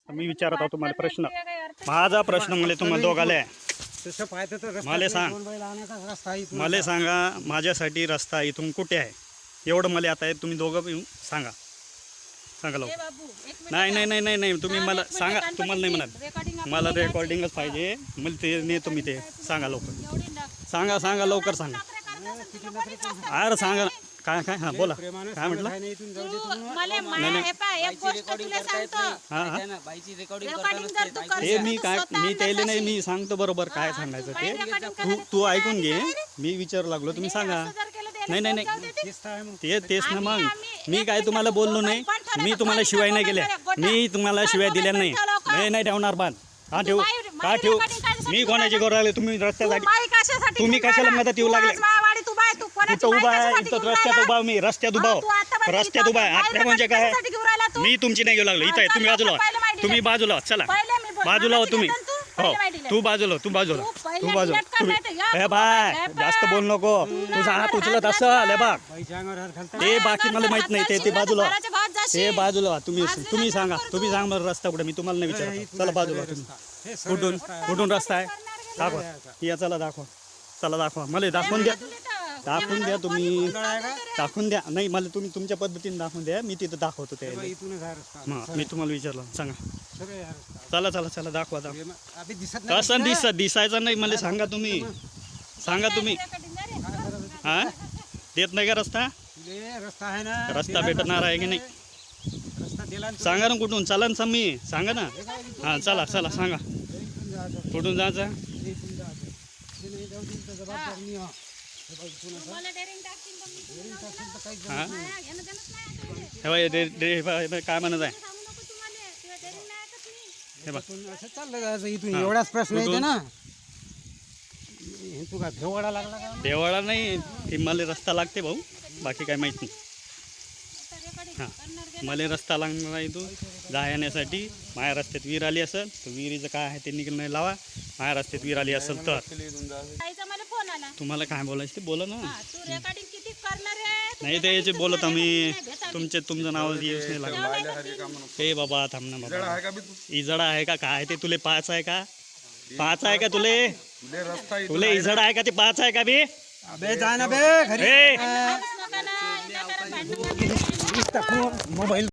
मी विचारत आहोत तुम्हाला प्रश्न. माझा प्रश्न मला तुम्हाला दोघाला आहे. मला सांगा माझ्यासाठी रस्ता इथून कुठे आहे एवढं मला आता तुम्ही दोघं येऊन सांगा. सांगा लवकर. नाही तुम्ही मला सांगा. तुम्हाला नाही म्हणत मला रेकॉर्डिंगच पाहिजे. मला ते नेतो मी ते. सांगा लवकर. सांगा लवकर सांगा. अरे सांगा काय काय. हां बोला काय म्हटलं. ते मी काय मी त्याला नाही मी सांगतो बरोबर काय सांगायचं ते. तू ऐकून घे. मी विचारू लागलो तुम्ही सांगा. नाही तेच ना मग मी काय तुम्हाला बोललो नाही. मी तुम्हाला शिवाय नाही केल्या. मी तुम्हाला शिवाय दिल्या नाही ठेवणार बांध. हा ठेवू का ठेवू. मी कोणाची करू लागले तुम्ही रस्त्यासाठी. तुम्ही कशाला मदत येऊ लागले. कुठं उभा आहे इथं रस्त्यात उभा. मी रस्त्यात उभा आहे. आता म्हणजे काय मी तुमची नाही घेऊ लागलो. इथं आहे तुम्ही बाजूला चला बाजूला हो तुम्ही. हो तू बाजूला तुम्ही हे बाय जास्त बोल नको. तुझा हात उचलत असेल बघ ते बाकी मला माहित नाही. ते बाजूला तुम्ही सांगा मला रस्ता कुठे. मी तुम्हाला नाही विचारत. चला बाजूला तुम्ही. कुठून रस्ता आहे दाखवा. या चला दाखवा मला दाखवून द्या तुम्ही. दाखवून द्या. नाही मला तुम्ही तुमच्या पद्धतीने दाखवून द्या. मी तिथं दाखवतो ते. मी तुम्हाला विचारलं सांगा. चला दाखवा. कसं दिसायचं नाही मला सांगा तुम्ही. हा देत नाही का रस्ता भेटणार आहे की नाही. सांगा ना कुठून चला ना मी सांगा ना. हां चला सांगा कुठून जायचं. काय म्हणत आहे एवढाच प्रश्न येते ना. तू का भेवाडा लागला का. देवाळा नाही ते मला रस्ता लागते भाऊ. बाकी काय माहित नाही. हां मला रस्ता लागणार आहे. तू जाण्यासाठी माझ्या रस्त्यात विहीर आली असेल तर विहिरीचं काय आहे ते निघणं लावा. माझ्या रस्त्यात विहीर आली असेल तर तुम्हाला काय बोलायचं ते बोला ना. नाही ते याचे बोलत आम्ही तुमचं नाव येऊच नाही लागलं. हे बाबा थांब ना बाबा. इजडा आहे का काय ते तुले 5 आहे का. 5 आहे का तुले इजडा आहे का ते 5 आहे का बे. मोबाईल